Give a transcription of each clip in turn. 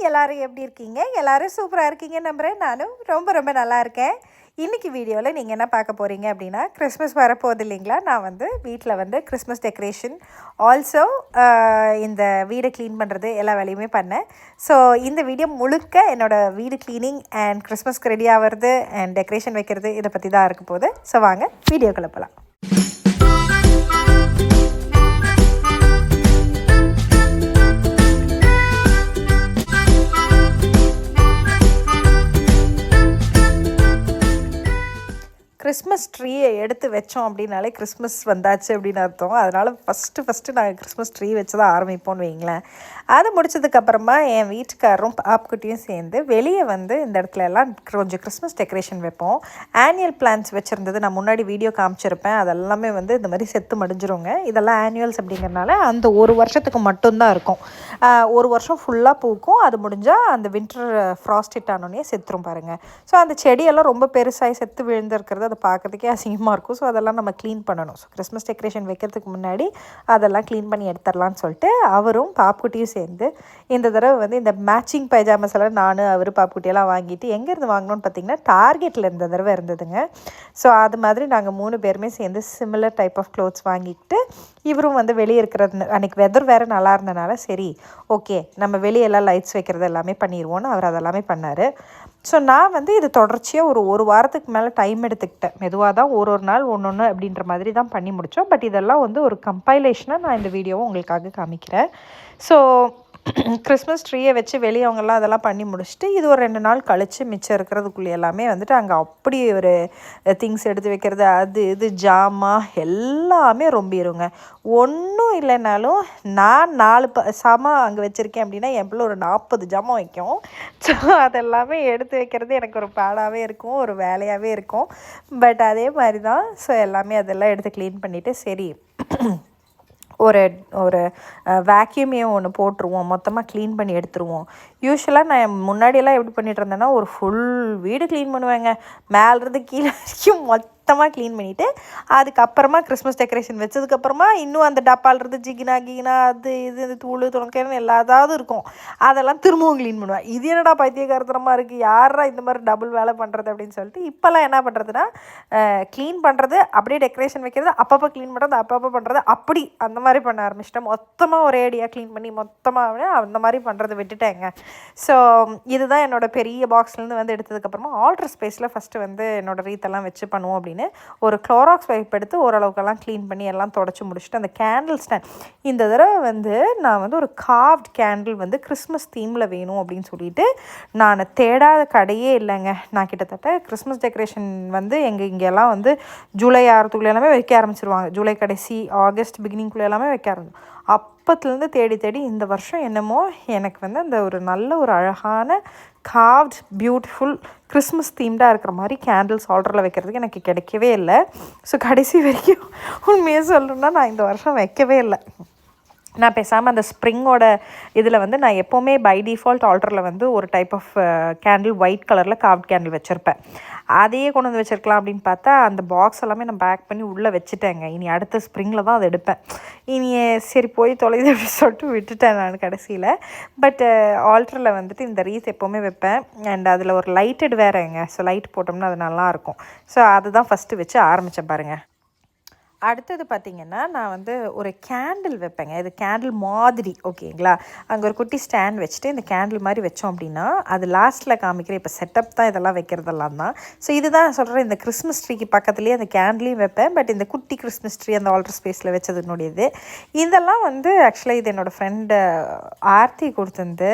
எல்லாரும் எப்படி இருக்கீங்க? எல்லாரும் சூப்பராக இருக்கீங்கன்னு நம்புகிறேன். நானும் ரொம்ப ரொம்ப நல்லா இருக்கேன். இன்றைக்கி வீடியோவில் நீங்கள் என்ன பார்க்க போகிறீங்க அப்படின்னா, கிறிஸ்மஸ் வரப்போகுது இல்லைங்களா? நான் வந்து வீட்டில் வந்து கிறிஸ்மஸ் டெக்கரேஷன் ஆல்சோ இந்த வீடை க்ளீன் பண்ணுறது எல்லா வேலையுமே பண்ணேன். ஸோ இந்த வீடியோ முழுக்க என்னோடய வீடு க்ளீனிங் அண்ட் கிறிஸ்மஸ்க்கு ரெடி ஆகிறது அண்ட் டெக்கரேஷன் வைக்கிறது இதை பற்றி தான் இருக்க போகுது. ஸோ வாங்க வீடியோக்குள்ள போகலாம். கிறிஸ்மஸ் ட்ரீயை எடுத்து வச்சோம் அப்படின்னாலே கிறிஸ்மஸ் வந்தாச்சு அப்படின்னு அர்த்தம். அதனால் ஃபஸ்ட்டு நாங்கள் கிறிஸ்மஸ் ட்ரீ வச்சு தான் ஆரம்பிப்போம்னு வைங்களேன். அது முடிச்சதுக்கப்புறமா என் வீட்டுக்காரரும் பாப்குட்டியும் சேர்ந்து வெளியே வந்து இந்த இடத்துல எல்லாம் கொஞ்சம் கிறிஸ்மஸ் டெக்கரேஷன் வைப்போம். ஆனுவல் பிளான்ஸ் வச்சுருந்தது நான் முன்னாடி வீடியோ காமிச்சிருப்பேன். அதெல்லாமே வந்து இந்த மாதிரி செத்து மடிஞ்சிருங்க. இதெல்லாம் ஆனுவல்ஸ் அப்படிங்கிறனால அந்த ஒரு வருஷத்துக்கு மட்டும்தான் இருக்கும். ஒரு வருஷம் ஃபுல்லாக பூக்கும். அது முடிஞ்சால் அந்த வின்டர் ஃப்ராஸ்ட் ஹிட் ஆனோடனே செத்துரும் பாருங்கள். ஸோ அந்த செடியெல்லாம் ரொம்ப பெருசாகி செத்து விழுந்திருக்கிறது அதை பார்க்குறதுக்கே அசிங்கமாக இருக்கும். ஸோ அதெல்லாம் நம்ம க்ளீன் பண்ணணும். ஸோ கிறிஸ்மஸ் டெக்கரேஷன் வைக்கிறதுக்கு முன்னாடி அதெல்லாம் க்ளீன் பண்ணி எடுத்துடலான்னு சொல்லிட்டு அவரும் பாப்குட்டியும் சேர்ந்து இந்த தடவை வந்து இந்த மேட்சிங் பைஜாமஸ் எல்லாம் அவர் பாப்குட்டியெல்லாம் வாங்கிட்டு எங்கேருந்து வாங்கினோன்னு பார்த்தீங்கன்னா டார்கெட்டில் இந்த தடவை இருந்ததுங்க. ஸோ அது மாதிரி நாங்கள் 3 பேருமே சேர்ந்து சிமிலர் டைப் ஆஃப் க்ளோத்ஸ் வாங்கிட்டு இவரும் வந்து வெளியே இருக்கிறது அன்றைக்கி வெதர் வேறு நல்லா இருந்தனால சரி ஓகே நம்ம வெளியெல்லாம் லைட்ஸ் வைக்கிறது எல்லாமே பண்ணிடுவோன்னு அவர் அதெல்லாமே பண்ணார். ஸோ நான் வந்து இது தொடர்ச்சியாக ஒரு வாரத்துக்கு மேலே டைம் எடுத்துக்கிட்டேன். மெதுவாக தான் ஒரு நாள் ஒன்று அப்படின்ற மாதிரி தான் பண்ணி முடித்தோம். பட் இதெல்லாம் வந்து ஒரு கம்பைலேஷனாக நான் இந்த வீடியோவை உங்களுக்காக காமிக்கிறேன். ஸோ கிறிஸ்மஸ் ட்ரீயை வச்சு வெளியே அவங்கெல்லாம் அதெல்லாம் பண்ணி முடிச்சுட்டு இது ஒரு 2 நாள் கழித்து மிச்சம் இருக்கிறதுக்குள்ளே எல்லாமே வந்துட்டு அங்கே அப்படி ஒரு திங்ஸ் எடுத்து வைக்கிறது அது இது ஜாமா எல்லாமே ரொம்பிடுங்க. ஒன்றும் இல்லைனாலும் நான் 4 சாமான் அங்கே வச்சுருக்கேன் அப்படின்னா என் பிள்ளை ஒரு 40 ஜாமான் வைக்கும். ஸோ அதெல்லாமே எடுத்து வைக்கிறது எனக்கு ஒரு பாடாகவே இருக்கும், ஒரு வேலையாகவே இருக்கும். பட் அதே மாதிரி தான். ஸோ எல்லாமே அதெல்லாம் எடுத்து க்ளீன் பண்ணிவிட்டு சரி ஒரு வேக்யூமே ஒன்று போட்டுருவோம், மொத்தமாக க்ளீன் பண்ணி எடுத்துருவோம். யூஸ்வலாக நான் முன்னாடியெல்லாம் எப்படி பண்ணிகிட்டு இருந்தேன்னா ஒரு ஃபுல் வீடு க்ளீன் பண்ணுவேங்க. மேலேருந்து கீழே வரைக்கும் மொத்தமாக க்ளீன் பண்ணிவிட்டு அதுக்கப்புறமா கிறிஸ்மஸ் டெக்கரேஷன் வச்சதுக்கப்புறமா இன்னும் அந்த டப்பாலிருந்து ஜிகினா அது இது தூள் துணக்கைன்னு எல்லாதாவது இருக்கும். அதெல்லாம் திரும்பவும் க்ளீன் பண்ணுவேன். இது என்னடா பைத்தியக்காரத்தனமாக இருக்குது, யாரா இந்த மாதிரி டபுள் வேலை பண்ணுறது அப்படின்னு சொல்லிட்டு இப்போல்லாம் என்ன பண்ணுறதுன்னா க்ளீன் பண்ணுறது அப்படியே டெக்கரேஷன் வைக்கிறது, அப்பப்போ க்ளீன் பண்ணுறது, அப்பப்போ பண்ணுறது, அப்படி அந்த மாதிரி பண்ண ஆரம்பிச்சிட்டேன். மொத்தமாக ஒரே ஐடியா க்ளீன் பண்ணி மொத்தமாக அந்த மாதிரி பண்ணுறதை விட்டுட்டேங்க. ஸோ இதுதான் என்னோடய பெரிய பாக்ஸ்லேருந்து வந்து எடுத்ததுக்கப்புறமா ஆல்ட்ரு ஸ்பேஸில் ஃபஸ்ட்டு வந்து என்னோடய ரீத்தெல்லாம் வச்சு பண்ணுவோம் அப்படின்னு ஒரு க்ளோராக்ஸ் வைப் எடுத்து ஓரளவுக்கெல்லாம் க்ளீன் பண்ணி எல்லாம் தொடச்சி முடிச்சுட்டு அந்த கேண்டில் ஸ்டாண்ட் இந்த தடவை வந்து நான் வந்து ஒரு கார்வ்ட் கேண்டில் வந்து கிறிஸ்மஸ் தீமில் வேணும் அப்படின்னு சொல்லிட்டு நான் தேடாத கடையே இல்லைங்க. நான் கிட்டத்தட்ட கிறிஸ்மஸ் டெக்கரேஷன் வந்து இங்கெல்லாம் வந்து ஜூலை 6 எல்லாமே வைக்க ஆரம்பிச்சிருவாங்க. ஜூலை கடைசி ஆகஸ்ட் பிகினிங்குள்ளே எல்லாமே வைக்க ஆரம்பிச்சு அப்பத்துலேருந்து தேடி இந்த வருஷம் என்னமோ எனக்கு வந்து அந்த ஒரு நல்ல ஒரு அழகான கார்வ்ட் பியூட்டிஃபுல் கிறிஸ்மஸ் தீம்டாக இருக்கிற மாதிரி கேண்டில்ஸ் ஆர்டரில் வைக்கிறதுக்கு எனக்கு கிடைக்கவே இல்லை. ஸோ கடைசி வரைக்கும் உண்மையாக சொல்லணுன்னா நான் இந்த வருஷம் வைக்கவே இல்லை. நான் பேசாமல் அந்த ஸ்ப்ரிங்கோட இதில் வந்து நான் எப்போவுமே பை டிஃபால்ட் ஆல்டரில் வந்து ஒரு டைப் ஆஃப் கேண்டில் ஒயிட் கலரில் கார்வ்ட் கேண்டில் வச்சுருப்பேன். அதையே கொண்டு வந்து வச்சுருக்கலாம் அப்படின்னு பார்த்தா அந்த பாக்ஸ் எல்லாமே நான் பேக் பண்ணி உள்ளே வச்சுட்டேங்க. இனி அடுத்த ஸ்ப்ரிங்கில் தான் அதை எடுப்பேன். இனி சரி போய் தொலைது அப்படின்னு சொல்லிட்டு விட்டுட்டேன் நான் கடைசியில். பட் ஆல்டரில் வந்துட்டு இந்த ரீத் எப்போவுமே வைப்பேன். அண்ட் அதில் ஒரு லைட்டட் வேறுங்க. ஸோ லைட் போட்டோம்னா அது நல்லாயிருக்கும். ஸோ அதுதான் ஃபஸ்ட்டு வச்சு ஆரம்பித்தேன் பாருங்கள். அடுத்தது பார்த்திங்கன்னா நான் வந்து ஒரு கேண்டில் வைப்பேங்க. இது கேண்டில் மாதிரி ஓகேங்களா. அங்கே ஒரு குட்டி ஸ்டாண்ட் வச்சுட்டு இந்த கேண்டில் மாதிரி வச்சோம் அப்படின்னா அது லாஸ்ட்டில் காமிக்கிற இப்போ செட்டப் தான் இதெல்லாம் வைக்கிறதெல்லாம் தான். ஸோ இதுதான் நான் சொல்கிறேன். இந்த கிறிஸ்மஸ் ட்ரீக்கு பக்கத்துலேயே அந்த கேண்டிலையும் வைப்பேன். பட் இந்த குட்டி கிறிஸ்மஸ் ட்ரீ அந்த ஆல்டர் ஸ்பேஸில் வச்சதுனுடையது இதெல்லாம் வந்து ஆக்சுவலாக இது என்னோடய ஃப்ரெண்டு ஆர்த்தி கொடுத்துருந்து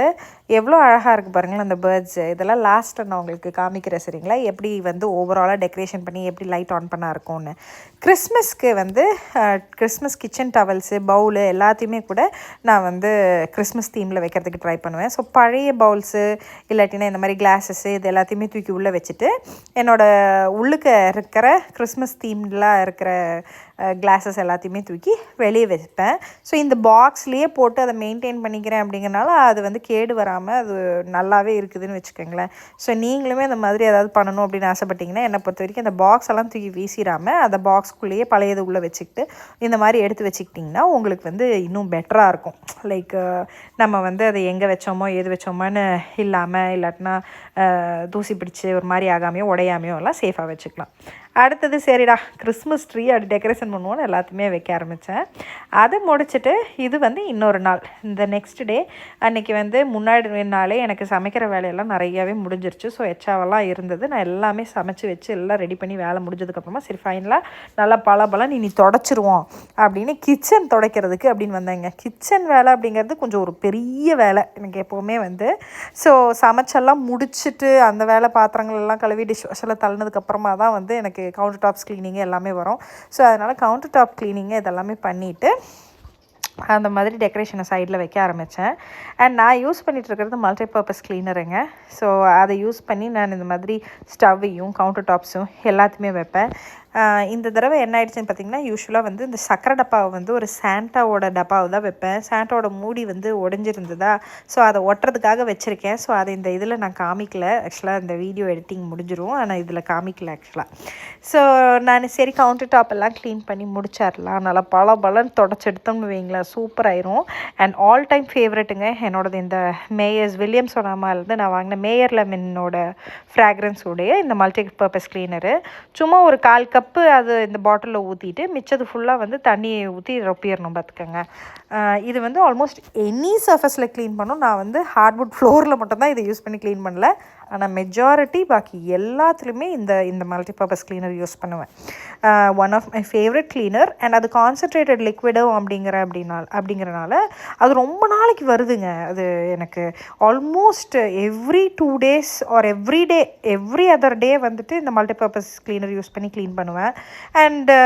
எவ்வளோ அழகாக இருக்குது பாருங்களேன் அந்த பேர்ட்ஸு. இதெல்லாம் லாஸ்ட்டில் நான் உங்களுக்கு காமிக்கிறேன் சரிங்களா, எப்படி வந்து ஓவராலாக டெக்கரேஷன் பண்ணி எப்படி லைட் ஆன் பண்ணா இருக்கும்னு. கிறிஸ்மஸ்க்கு வந்து கிறிஸ்மஸ் கிச்சன் டவல்ஸு பவுலு எல்லாத்தையுமே கூட நான் வந்து கிறிஸ்மஸ் தீமில் வைக்கிறதுக்கு ட்ரை பண்ணுவேன். ஸோ பழைய பவுல்ஸு இல்லாட்டினா இந்த மாதிரி கிளாஸஸ்ஸு இது எல்லாத்தையுமே தூக்கி உள்ளே வச்சுட்டு என்னோடய உள்ளுக்க இருக்கிற கிறிஸ்மஸ் தீம்லாம் இருக்கிற கிளாஸஸ் எல்லாத்தையுமே தூக்கி வெளியே வைப்பேன். ஸோ இந்த பாக்ஸ்லேயே போட்டு அதை மெயின்டைன் பண்ணிக்கிறேன் அப்படிங்கிறனால அது வந்து கேடு வராமல் அது நல்லாவே இருக்குதுன்னு வச்சுக்கோங்களேன். ஸோ நீங்களுமே அந்த மாதிரி ஏதாவது பண்ணணும் அப்படின்னு ஆசைப்பட்டீங்கன்னா என்னை பொறுத்த வரைக்கும் அந்த பாக்ஸ் எல்லாம் தூக்கி வீசிடாமல் அந்த பாக்ஸ்க்குள்ளேயே பழையது உள்ளே வச்சுக்கிட்டு இந்த மாதிரி எடுத்து வச்சுக்கிட்டிங்கன்னா உங்களுக்கு வந்து இன்னும் பெட்டராக இருக்கும். லைக் நம்ம வந்து அதை எங்கே வச்சோமோ எது வச்சோமோன்னு இல்லாமல் இல்லாட்டினா தூசி பிடிச்சி ஒரு மாதிரி ஆகாமையோ உடையாமையோ எல்லாம் சேஃபாக வச்சுக்கலாம். அடுத்தது சரிடா கிறிஸ்மஸ் ட்ரீ அப்படி டெக்கரேஷன் பண்ணுவோன்னு எல்லாத்தையுமே வைக்க ஆரம்பித்தேன். அதை முடிச்சுட்டு இது வந்து இன்னொரு நாள் இந்த நெக்ஸ்ட் டே அன்றைக்கி வந்து முன்னாடி நாளே எனக்கு சமைக்கிற வேலையெல்லாம் நிறையாவே முடிஞ்சிருச்சு. ஸோ எச்சாவெல்லாம் இருந்தது. நான் எல்லாமே சமைச்சு வச்சு எல்லாம் ரெடி பண்ணி வேலை முடிஞ்சதுக்கப்புறமா சரி ஃபைனலாக நல்லா பல நீ தொடச்சிருவோம் அப்படின்னு கிச்சன் துடைக்கிறதுக்கு அப்படின்னு வந்தாங்க. கிச்சன் வேலை அப்படிங்கிறது கொஞ்சம் ஒரு பெரிய வேலை எனக்கு எப்போவுமே வந்து. ஸோ சமைச்செல்லாம் முடிச்சுட்டு அந்த வேலை பாத்திரங்கள் எல்லாம் கழுவி டிஷ் வாஷில் தள்ளினதுக்கப்புறமா தான் வந்து எனக்கு கவுண்டர் டாப்ஸ் க்ளீனிங்கு எல்லாமே வரும். ஸோ அதனால் கவுண்டர் டாப் க்ளீனிங்கு இதெல்லாமே பண்ணிவிட்டு அந்த மாதிரி டெக்கரேஷனை சைடில் வைக்க ஆரம்பித்தேன். அண்ட் நான் யூஸ் பண்ணிகிட்ருக்கிறது மல்டிபர்பஸ் க்ளீனருங்க. ஸோ அதை யூஸ் பண்ணி நான் இந்த மாதிரி ஸ்டவ்வையும் கவுண்டர் டாப்ஸும் எல்லாத்தையுமே வைப்பேன். இந்த தடவை என்ன ஆயிடுச்சுன்னு பார்த்திங்கன்னா யூஸ்வலாக வந்து இந்த சக்கரை டப்பாவை வந்து ஒரு சாண்டாவோட டப்பாவை தான் வைப்பேன். சாண்டாவோட மூடி வந்து உடஞ்சிருந்ததா, ஸோ அதை ஒட்டுறதுக்காக வச்சுருக்கேன். ஸோ அதை இந்த இதில் நான் காமிக்கல. ஆக்சுவலாக இந்த வீடியோ எடிட்டிங் முடிஞ்சிடும், ஆனால் இதில் காமிக்கல ஆக்சுவலாக. ஸோ நான் சரி கவுண்டர் டாப் எல்லாம் க்ளீன் பண்ணி முடிச்சிடலாம், நல்லா பலன்னு தொடச்செடுத்தோம்னு வைங்களேன், சூப்பர் ஆயிரும். அண்ட் ஆல் டைம் ஃபேவரெட்டுங்க என்னோடது இந்த மேயர்ஸ் வில்லியம்ஸ் சொன்னாமலேருந்து நான் வாங்கின மேயர் லெமனோட ஃப்ராக்ரன்ஸோடைய இந்த மல்டிபர்பஸ் க்ளீனரு. சும்மா ஒரு 1/4 கப்பு அது இந்த பாட்டிலில் ஊற்றிட்டு மிச்சது ஃபுல்லாக வந்து தண்ணியை ஊற்றி ரொப்பிடணும் பார்த்துக்கோங்க. இது வந்து ஆல்மோஸ்ட் எனி சர்ஃபஸில் க்ளீன் பண்ணும். நான் வந்து ஹார்ட்வுட் ஃப்ளோரில் மட்டும்தான் இதை யூஸ் பண்ணி க்ளீன் பண்ணல. ஆனால் மெஜாரிட்டி பாக்கி எல்லாத்துலேயுமே இந்த மல்டிபர்பஸ் க்ளீனர் யூஸ் பண்ணுவேன். One of my favourite cleaner. And அது கான்சன்ட்ரேட்டட் லிக்விடும் அப்படிங்கிறனால அது ரொம்ப நாளைக்கு வருதுங்க. அது எனக்கு almost every 2 days or every other day வந்துட்டு இந்த மல்டிபர்பஸ் க்ளீனர் யூஸ் பண்ணி க்ளீன் பண்ணுவேன். அண்டு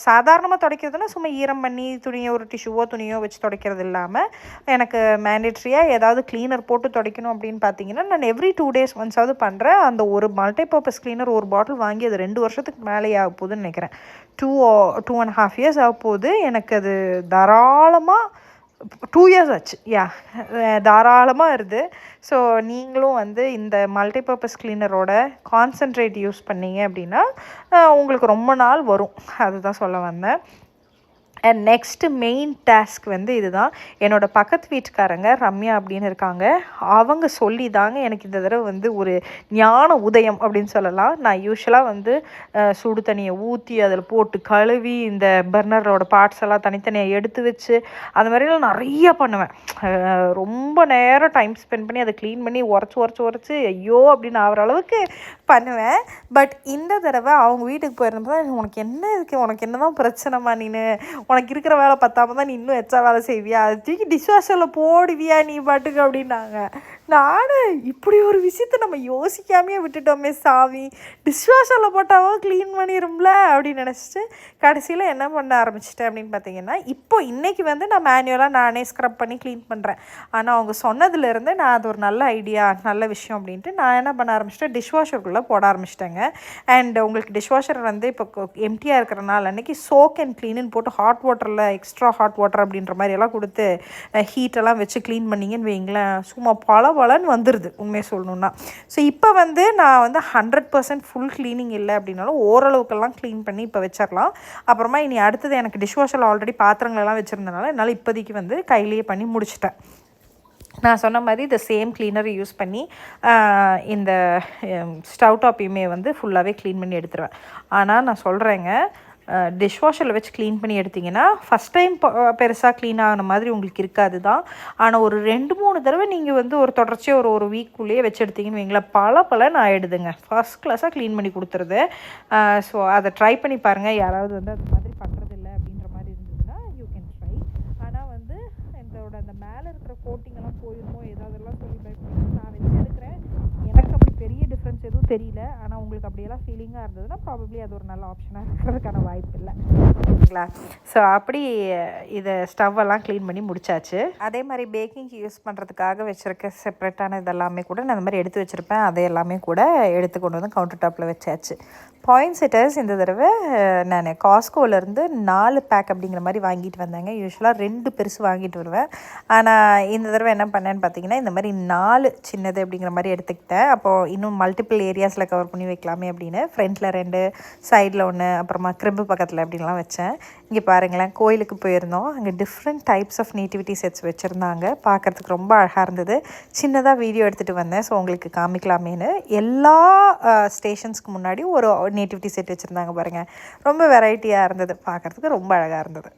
சாதாரணமாக துடைக்கிறதுனா சும்மா ஈரம் பண்ணி துணியோ ஒரு டிஷ்யூவோ துணியோ வச்சு துடைக்கிறது இல்லாமல் எனக்கு மேண்டேட்ரியாக ஏதாவது க்ளீனர் போட்டு துடைக்கணும் அப்படின்னு பார்த்தீங்கன்னா நான் எவ்ரி 2 days ஒன்ஸாவது பண்ணுறேன். அந்த ஒரு மல்டிபர்பஸ் க்ளீனர் ஒரு பாட்டில் வாங்கி அது 2 வருஷத்துக்கு மேலே ஆக போகுதுன்னு நினைக்கிறேன். 2.5 years ஆக போகுது. எனக்கு அது தாராளமாக 2 years ஆச்சு. தாராளமாக இருக்குது. ஸோ நீங்களும் வந்து இந்த மல்டிபர்பஸ் க்ளீனரோட கான்சன்ட்ரேட் யூஸ் பண்ணிங்க அப்படின்னா உங்களுக்கு ரொம்ப நாள் வரும். அதுதான் சொல்ல வந்தேன். அண்ட் நெக்ஸ்ட்டு மெயின் டாஸ்க் வந்து இதுதான். என்னோடய பக்கத்து வீட்டுக்காரங்க ரம்யா அப்படின்னு இருக்காங்க. அவங்க சொல்லி தாங்க எனக்கு இந்த தடவை வந்து ஒரு ஞான உதயம் அப்படின்னு சொல்லலாம். நான் யூஸ்வலாக வந்து சுடு தண்ணியை ஊற்றி அதில் போட்டு கழுவி இந்த பர்னரோட பார்ட்ஸ் எல்லாம் தனித்தனியாக எடுத்து வச்சு அந்த மாதிரிலாம் நிறையா பண்ணுவேன். ரொம்ப நேரம் டைம் ஸ்பெண்ட் பண்ணி அதை க்ளீன் பண்ணி உரைச்சி ஐயோ அப்படின்னு ஆகிற அளவுக்கு பண்ணுவேன். பட் இந்த தடவை அவங்க வீட்டுக்கு போயிருந்தப்போ தான் உனக்கு என்ன இருக்குது, உனக்கு என்ன தான் பிரச்சனைமா, நீனு உனக்கு இருக்கிற வேலை பத்தாம தான் நீ இன்னும் எச்சா வேலை செய்வியா, அது தூக்கி டிஷ்வாஷரில் போடுவியா நீ பாட்டுக்கு அப்படின்னாங்க. நான் இப்படி ஒரு விஷயத்த நம்ம யோசிக்காமையே விட்டுட்டோமே சாமி, டிஷ்வாஷரில் போட்டாவோ க்ளீன் பண்ணிடும்ல அப்படின்னு நினச்சிட்டு கடைசியில் என்ன பண்ண ஆரம்பிச்சிட்டேன் அப்படின்னு பார்த்தீங்கன்னா இன்றைக்கி வந்து நான் மேனுவலாக நானே ஸ்க்ரப் பண்ணி க்ளீன் பண்ணுறேன். ஆனால் அவங்க சொன்னதுலேருந்து நான் அது ஒரு நல்ல ஐடியா நல்ல விஷயம் அப்படின்ட்டு நான் என்ன பண்ண ஆரம்பிச்சிட்டேன், டிஷ்வாஷருக்குள்ளே போட ஆரம்பிச்சிட்டேங்க. அண்ட் உங்களுக்கு டிஷ்வாஷர் வந்து இப்போ எம்டியாக இருக்கிறனால அன்றைக்கி சோக் அண்ட் க்ளீனுன்னு போட்டு ஹாட் வாட்டரில் எக்ஸ்ட்ரா ஹாட் வாட்டர் அப்படின்ற மாதிரி எல்லாம் கொடுத்து ஹீட்டெல்லாம் வச்சு க்ளீன் பண்ணிங்கன்னு வைங்களேன், சும்மா பலன்னு வந்துடுது உண்மையை சொல்லணுன்னா. ஸோ இப்போ வந்து நான் வந்து 100% ஃபுல் க்ளீனிங் இல்லை அப்படின்னாலும் ஓரளவுக்கெல்லாம் க்ளீன் பண்ணி இப்போ வச்சிடலாம். அப்புறமா இனி அடுத்தது எனக்கு டிஷ்வாஷரில் ஆல்ரெடி பாத்திரங்களெல்லாம் வச்சுருந்தனால என்னால் இப்போதைக்கு வந்து கையிலேயே பண்ணி முடிச்சிட்டேன். நான் சொன்ன மாதிரி இந்த சேம் கிளீனர் யூஸ் பண்ணி இந்த ஸ்டவ் டாப்பையுமே வந்து ஃபுல்லாகவே க்ளீன் பண்ணி எடுத்துருவேன். ஆனால் நான் சொல்கிறேங்க, டிஷ்வாஷரில் வச்சு க்ளீன் பண்ணி எடுத்திங்கன்னா ஃபஸ்ட் டைம் பெருசாக க்ளீன் ஆகின மாதிரி உங்களுக்கு இருக்காது தான். ஆனால் ஒரு 2-3 தடவை நீங்கள் வந்து ஒரு தொடர்ச்சியாக ஒரு வீக்குள்ளேயே வச்சு எடுத்திங்கன்னு வைங்களேன், பலன்னு ஆகிடுதுங்க. ஃபஸ்ட் கிளாஸாக க்ளீன் பண்ணி கொடுத்துருது. ஸோ அதை ட்ரை பண்ணி பாருங்கள். யாராவது வந்து அது மாதிரி பண்ணுறதில்ல அப்படின்ற மாதிரி இருந்ததுன்னா யூ கேன் ட்ரை. ஆனால் வந்து இதோட அந்த மேலே இருக்கிற கோட்டிங்கெல்லாம் போயிருமோ ஏதாவதெல்லாம் சொல்லி பயப்படுறேன். நான் வச்சு எடுக்கிறேன், எனக்கு அப்படி பெரிய டிஃப்ரென்ஸ் எதுவும் தெரியல. ஆனால் உங்களுக்கு அப்படியெல்லாம் ஃபீலிங்காக இருந்ததுன்னா ப்ராபப்ளி அது ஒரு நல்ல ஆப்ஷனாக இருக்கிறதுக்கான வாய்ப்பு இல்லை, ஓகேங்களா? ஸோ அப்படி இதை ஸ்டவ்வெல்லாம் க்ளீன் பண்ணி முடிச்சாச்சு. அதே மாதிரி பேக்கிங்க்கு யூஸ் பண்ணுறதுக்காக வச்சுருக்க செப்ரேட்டான இதெல்லாமே கூட நான் அந்த மாதிரி எடுத்து வச்சுருப்பேன். அதை எல்லாமே கூட எடுத்து கொண்டு வந்து கவுண்டர் டாப்பில் வச்சாச்சு. பாயிண்ட் செட்டர்ஸ் இந்த தடவை நான் காஸ்கோவிலேருந்து 4 பேக் அப்படிங்கிற மாதிரி வாங்கிட்டு வந்தேங்க. யூஸ்வலாக 2 பெருசு வாங்கிட்டு வருவேன். ஆனால் இந்த தடவை என்ன பண்ணேன்னு பார்த்தீங்கன்னா, இந்த மாதிரி 4 சின்னது அப்படிங்கிற மாதிரி எடுத்துக்கிட்டேன். அப்போது இன்னும் மல்டிபிள் ஏரியாஸில் கவர் பண்ணி வைக்கலாமே அப்படின்னு ஃப்ரண்ட்டில் 2, சைடில் 1, அப்புறமா கிரிப்பு பக்கத்தில் அப்படின்லாம் வச்சேன். இங்கே பாருங்களேன், கோயிலுக்கு போயிருந்தோம். அங்கே different types of nativity sets வச்சுருந்தாங்க. பார்க்குறதுக்கு ரொம்ப அழகாக இருந்தது. சின்னதாக வீடியோ எடுத்துகிட்டு வந்தேன், ஸோ உங்களுக்கு காமிக்கலாமேன்னு. எல்லா ஸ்டேஷன்ஸ்க்கு முன்னாடி ஒரு நேட்டிவிட்டி செட் வச்சுருந்தாங்க பாருங்கள். ரொம்ப வெரைட்டியாக இருந்தது, பார்க்குறதுக்கு ரொம்ப அழகாக இருந்தது.